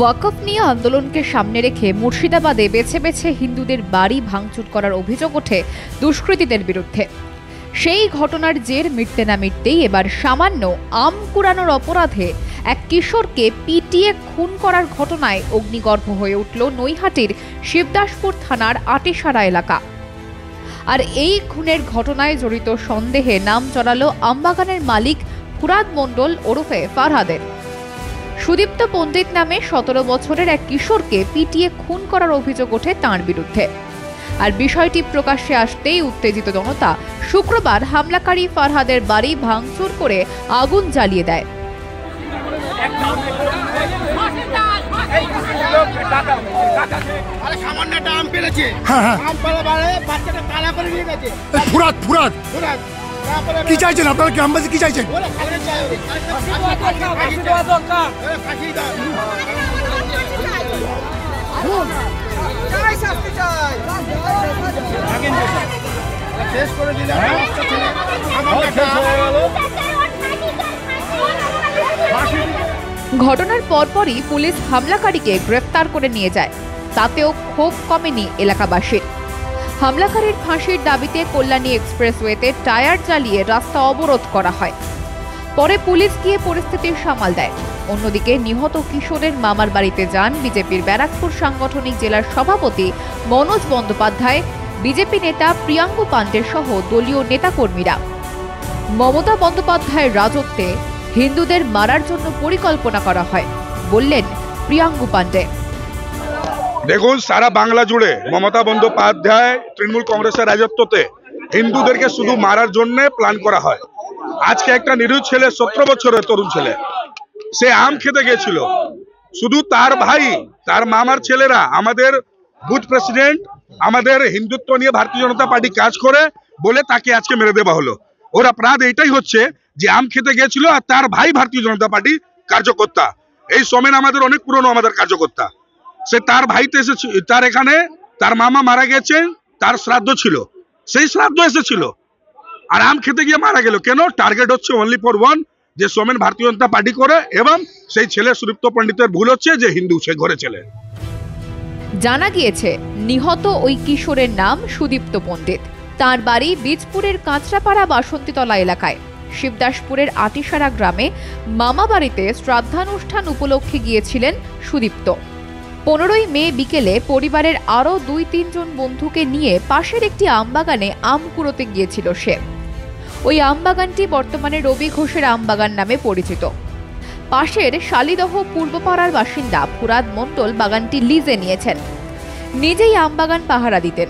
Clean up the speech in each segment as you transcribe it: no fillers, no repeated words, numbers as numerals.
ওয়াকফ নিয়ে আন্দোলনকে সামনে রেখে মুর্শিদাবাদে বেছে বেছে হিন্দুদের বাড়ি ভাঙচুর করার অভিযোগ ওঠে দুষ্কৃতীদের বিরুদ্ধে। সেই ঘটনার জের মিটতে না মিটতেই এবার সামান্য আম কুড়ানোর অপরাধে এক কিশোরকে পিটিয়ে খুন করার ঘটনায় অগ্নিগর্ভ হয়ে উঠল নৈহাটির শিবদাসপুর থানার আটিসারা এলাকা। আর এই খুনের ঘটনায় জড়িত সন্দেহে নাম চড়ালো আমবাগানের মালিক ফুরাদ মণ্ডল ওরফে ফারহাদের। সুদীপ্ত পণ্ডিত নামে 17 বছরের এক কিশোরকে পিটিয়ে খুন করার অভিযোগ ওঠে তাঁর বিরুদ্ধে। আর বিষয়টি প্রকাশ্যে আসতেই উত্তেজিত জনতা শুক্রবার হামলাকারী ফারহাদের বাড়ি ভাঙচুর করে আগুন জ্বালিয়ে দেয়। কি চাইছেন আপনারা? গ্রামবাসী কি চাইছেন? ঘটনার পরপরই পুলিশ হামলাকারীকে গ্রেফতার করে নিয়ে যায়। তাতেও ক্ষোভ কমেনি এলাকাবাসীর। হামলাকারীর ফাঁসির দাবিতে কল্যাণী এক্সপ্রেসওয়েতে টায়ার জ্বালিয়ে রাস্তা অবরোধ করা হয়। পরে পুলিশ গিয়ে পরিস্থিতি সামাল দেয়। অন্যদিকে নিহত কিশোরের মামার বাড়িতে যান বিজেপির ব্যারাকপুর সাংগঠনিক জেলার সভাপতি মনোজ বন্দ্যোপাধ্যায়, বিজেপি নেতা প্রিয়াঙ্গু পাণ্ডে সহ দলীয় নেতাকর্মীরা। মমতা বন্দ্যোপাধ্যায়ের রাজত্বে হিন্দুদের মারার জন্য পরিকল্পনা করা হয় বললেন প্রিয়াঙ্গু পাণ্ডে। দেখুন, সারা বাংলা জুড়ে মমতা বন্দ্যোপাধ্যায় তৃণমূল কংগ্রেসের রাজত্বতে হিন্দুদেরকে শুধু মারার জন্য প্ল্যান করা হয়। আজকে একটা নিরীহ ছেলে, 17 বছরের তরুণ ছেলে, সে আম খেতে গেছিল। শুধু তার ভাই, তার মামার ছেলেরা আমাদের বুথ প্রেসিডেন্ট, আমাদের হিন্দুত্ব নিয়ে ভারতীয় জনতা পার্টি কাজ করে বলে তাকে আজকে মেরে দেওয়া হলো। ওর অপরাধ এইটাই হচ্ছে যে আম খেতে গেছিল আর তার ভাই ভারতীয় জনতা পার্টি কার্যকর্তা। এই সোমেন আমাদের অনেক পুরনো আমাদের কার্যকর্তা। সে তার ভাইতে এসেছে, তার এখানে তার মামা মারা গেছেন, তার শ্রাদ্ধ ছিল, সেই শ্রাদ্ধ এসেছিল আর আম খেতে গিয়ে মারা গেল। কেন? টার্গেট হচ্ছে অনলি ফর ওয়ান, যে সোমেন ভারতীয় জনতা পার্টি করে এবং সেই ছেলে সুদীপ্ত পণ্ডিতের ভুল হচ্ছে যে হিন্দু, সে ঘরে ছেলে। জানা গিয়েছে নিহত ওই কিশোরের নাম সুদীপ্ত পণ্ডিত। তার বাড়ি বীজপুরের কাঁচরাপাড়া বাসন্তীতলা এলাকায়। শিবদাসপুরের আটিসারা গ্রামে মামা বাড়িতে শ্রাদ্ধানুষ্ঠান উপলক্ষে গিয়েছিলেন সুদীপ্ত। 15ই মে বিকেলে পরিবারের আরও 2-3 জন বন্ধুকে নিয়ে পাশের একটি আমবাগানে আম কুড়োতে গিয়েছিল সে। ওই আমবাগানটি বর্তমানে রবি ঘোষের আমবাগান নামে পরিচিত। পাশের শালিদহ পূর্বপাড়ার বাসিন্দা ফুরাদ মণ্ডল বাগানটি লিজে নিয়েছেন। নিজেই আমবাগান পাহারা দিতেন।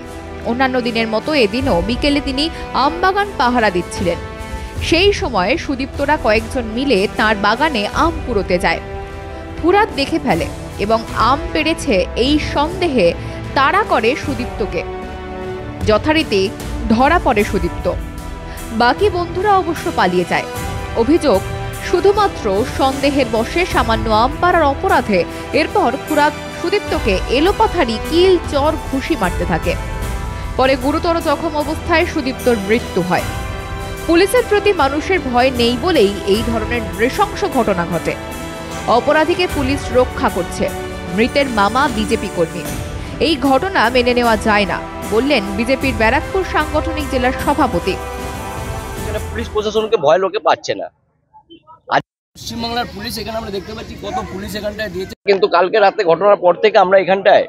অন্যান্য দিনের মতো এদিনও বিকেলে তিনি আমবাগান পাহারা দিচ্ছিলেন। সেই সময়ে সুদীপ্তরা কয়েকজন মিলে তার বাগানে আম কুড়োতে যায়। ফুরাদ দেখে ফেলে এবং আম পেড়েছে এই সন্দেহে তাড়া করে সুদীপ্তকে। যথারীতি ধরা পড়ে সুদীপ্ত। বাকি বন্ধুরা অবশ্য পালিয়ে যায়। অভিযোগ, শুধুমাত্র সন্দেহের বশে সামান্য আম পাড়ার অপরাধে এরপর ফুরাদ সুদীপ্তকে এলোপাথারি কিল, চর, ঘুষি মারতে থাকে। পরে গুরুতর জখম অবস্থায় সুদীপ্তর মৃত্যু হয়। পুলিশের প্রতি মানুষের ভয় নেই বলেই এই ধরনের নৃশংস ঘটনা ঘটে। অপরাধীকে পুলিশ রক্ষা করছে। মৃতের মামা বিজেপি কর্মী। এই ঘটনা মেনে নেওয়া যায় না বললেন বিজেপির ব্যারাকপুর সাংগঠনিক জেলার সভাপতি। পুলিশ প্রশাসনকে ভয় লোকে পাচ্ছে না। আজ পশ্চিমবাংলার পুলিশ এখানে আমরা দেখতে পাচ্ছি কত পুলিশ এখানটায় দিয়েছে, কিন্তু কালকে রাতে ঘটনার পর থেকে আমরা এখানটায়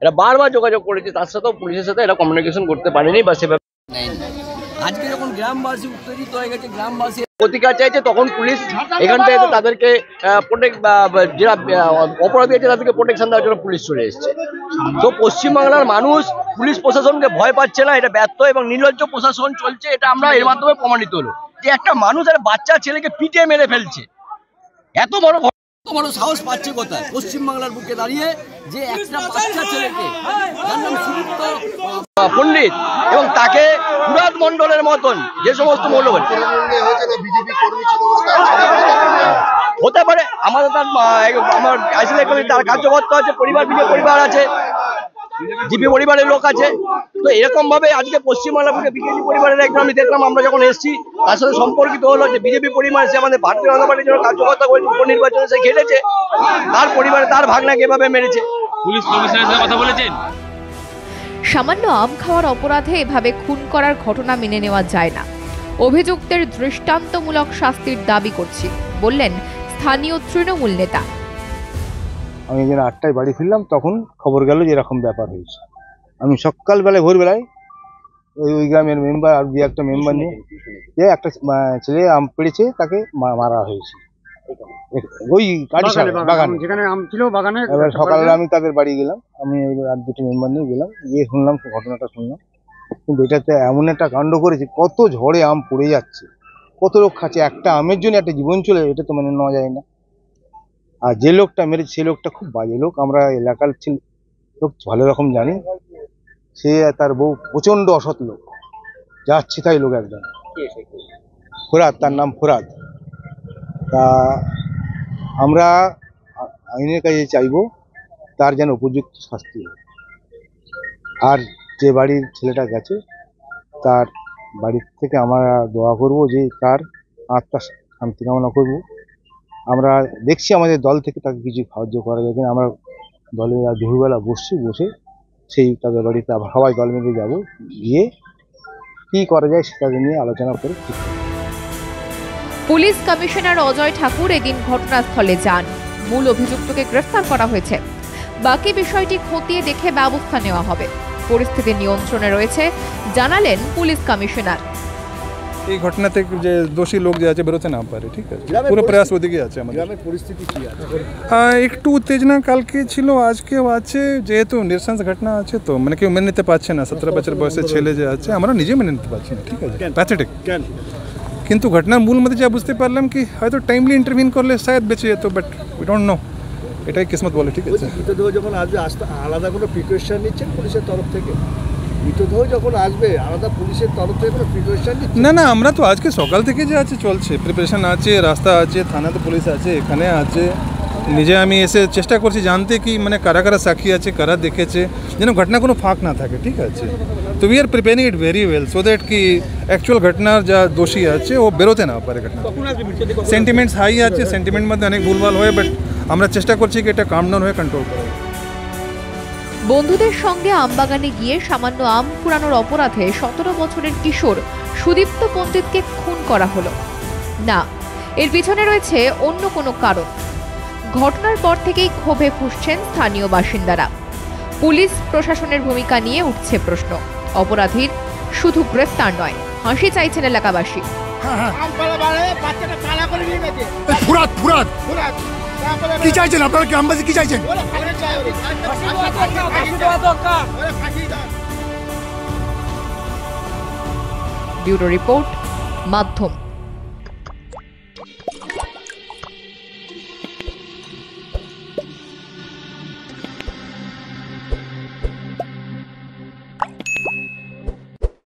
এরা বারবার যোগাযোগ করেছি, তার সাথেও পুলিশের সাথে এরা কমিউনিকেশন করতে পারেনি বা সেভাবে নেয়নি। আজকে যখন গ্রামবাসী উত্তেজিত হয়ে গেছে, গ্রামবাসী প্রতিকার চাইছে, তখন পুলিশ এখানটায় তাদেরকে প্রোটেক্ট, যারা অপরাধী আছে তাদেরকে প্রোটেকশন দেওয়ার জন্য পুলিশ চলে এসছে। তো পশ্চিমবাংলার মানুষ পুলিশ প্রশাসনকে ভয় পাচ্ছে না, এটা ব্যর্থ এবং নির্লজ্জ প্রশাসন চলছে। এটা আমরা এর মাধ্যমে প্রমাণিত হলো যে একটা মানুষ আর বাচ্চা ছেলেকে পিটিয়ে মেরে ফেলছে। এত বড় সাহস পাচ্ছে কোথায় পশ্চিমবাংলার বুকে দাঁড়িয়ে যে একটা বাচ্চা ছেলেকে, যার নাম সুদীপ্ত পণ্ডিত, এবং তাকে ফুরাদ মণ্ডলের মতন যে সমস্ত মৌলবাদী হতে পারে। আমাদের তার আমার আইসিএল তার কার্যকর্তা আছে, পরিবার, বিজেপি পরিবার আছে, জিপি পরিবারের লোক আছে। তো এরকম ভাবে আজকে পশ্চিমবাংলা বিজেপি পরিবারের একজন আমি দেখলাম, আমরা যখন এসেছি তার সাথে সম্পর্কিত হলো যে বিজেপি পরিবার সে আমাদের ভারতীয় জনতা পার্টির জন্য কার্যকর্তা করেছে, উপনির্বাচনে সে খেলেছে, তার পরিবারে তার ভাগনাকে এভাবে মেরেছে। পুলিশ কমিশনারের সাথে কথা বলেছেন? সামান্য আম খাওয়ার অপরাধে এভাবে খুন করার ঘটনা মেনে নেওয়া যায় না। অভিযুক্তের দৃষ্টান্তমূলক শাস্তির দাবি করছি বললেন স্থানীয় তৃণমূল নেতা। আমি একদিন 8টায় বাড়ি ফিরলাম, তখন খবর গেল যে এরকম ব্যাপার হয়েছে। আমি সকালবেলায় ভোরবেলায় ওই গ্রামের মেম্বার আর দু একটা মেম্বার নিয়ে যে একটা ছেলে আম পেড়েছে, তাকে মারা হয়েছে ওই কাটিসার বাগানে, যেখানে আম ছিল বাগানে। এবার সকালে আমি তাদের বাড়ি গেলাম, আমি আর দুটো মেম্বার নিয়ে গেলাম, গিয়ে শুনলাম ঘটনাটা শুনলাম। কিন্তু এটাতে এমন একটা কাণ্ড করেছে, কত ঝড়ে আম পড়ে যাচ্ছে, কত লোক খাচ্ছে, একটা আমের জন্য একটা জীবন চলে, এটা তো মেনে নেওয়া যায় না। আর যে লোকটা মেরেছে সে লোকটা খুব বাজে লোক, আমরা এলাকার লোক ভালো রকম জানি। সে তার বউ প্রচন্ড অসৎ লোক, যাচ্ছে তাই লোক একদম। ফোরাদ, তার নাম ফোরাদ। তা আমরা আইনের কাছে চাইবো তার যেন উপযুক্ত শাস্তি হয়। আর যে বাড়ির ছেলেটা গেছে তার বাড়ির থেকে আমরা দোয়া করব যে তার আত্মা শান্তি কামনা করবো। আমরা দেখছি আমাদের দল থেকে তাকে কিছু সাহায্য করা যায় কিনা। আমরা দলে দুপুরবেলা বসে সেই তাদের বাড়িতে সবাই দল মিলে যাবো, গিয়ে কি করা যায় সেটা নিয়ে আলোচনা করে ঠিক করব। পুলিশ কমিশনার অজয় ঠাকুর এদিন ঘটনাস্থলে যান। মূল অভিযুক্তকে গ্রেফতার করা হয়েছে। বাকি বিষয়টি খতিয়ে দেখে ব্যবস্থা নেওয়া হবে। পরিস্থিতি নিয়ন্ত্রণে রয়েছে জানালেন পুলিশ কমিশনার। এই ঘটনা থেকে যে দোষী লোক যে আছে বেরোতে না পারে, ঠিক আছে, পুরো প্রয়াস ওদিকে আছে। আমাদের গ্রামের পরিস্থিতি কি আছে? একটু উত্তেজনা কালকে ছিল, আজকেও আছে, যেহেতু নৃশংস ঘটনা আছে তো মানে কেউ মেনে নিতে পারছে না। 17 বছর বয়সের ছেলে যে আছে, আমরা নিজে মেনে নিতে পারছি না, ঠিক আছে, প্যাথেটিক। কিন্তু ঘটনার মূল মধ্যে যা বুঝতে পারলাম কি হয়তো টাইমলি ইন্টারভিন করলে শায়দ বেঁচে যেত, বাট উই ডোন্ট নো, এটাই কিসমত বলে, ঠিক আছে। মৃতদেহ যখন আসবে আলাদা কোনো প্রিপারেশন নিচ্ছেন পুলিশের তরফ থেকে? মৃতদেহ যখন আসবে আলাদা পুলিশের তরফ থেকে কোনো প্রিপারেশন নিচ্ছেন? না, আমরা তো আজকে সকাল থেকে যে আছে চলছে, প্রিপারেশন আছে, রাস্তা আছে, থানা তো পুলিশ আছে, এখানে আছে। নিজে আমি এসে চেষ্টা করছি জানতে কি মানে কারা কারা সাক্ষী আছে, কারা দেখেছে, যেন ঘটনা কোনো ফাঁক না থাকে, ঠিক আছে। তো we are preparing it very well so that কি অ্যাকচুয়াল ঘটনার যা দোষী আছে ও বেরোতে না পারে ঘটনা। সেন্টিমেন্টস হাই আছে, সেন্টিমেন্ট মধ্যে অনেক ভুলভাল হয়, বাট আমরা চেষ্টা করছি কি এটা কাম ডাউন হয়ে কন্ট্রোল করা। বন্ধুদের সঙ্গে আমবাগানে গিয়ে সামান্য আম কুড়ানোর অপরাধে 17 বছরের কিশোর সুদীপ্ত পণ্ডিতকে খুন করা হলো না, এর পিছনে রয়েছে অন্য কোনো কারণ। ঘটনার পর থেকেই ক্ষোভে ফুঁসছেন স্থানীয় বাসিন্দারা। পুলিশ প্রশাসনের ভূমিকা নিয়ে উঠছে প্রশ্ন। অপরাধীর শুধু গ্রেফতার নয়, ফাঁসি চাইছেন এলাকাবাসী। ফুরাদ কি চাইছেন আপনারা? গ্রামবাসী কি চাইছেন? ব্যুরো রিপোর্ট, মাধ্যম।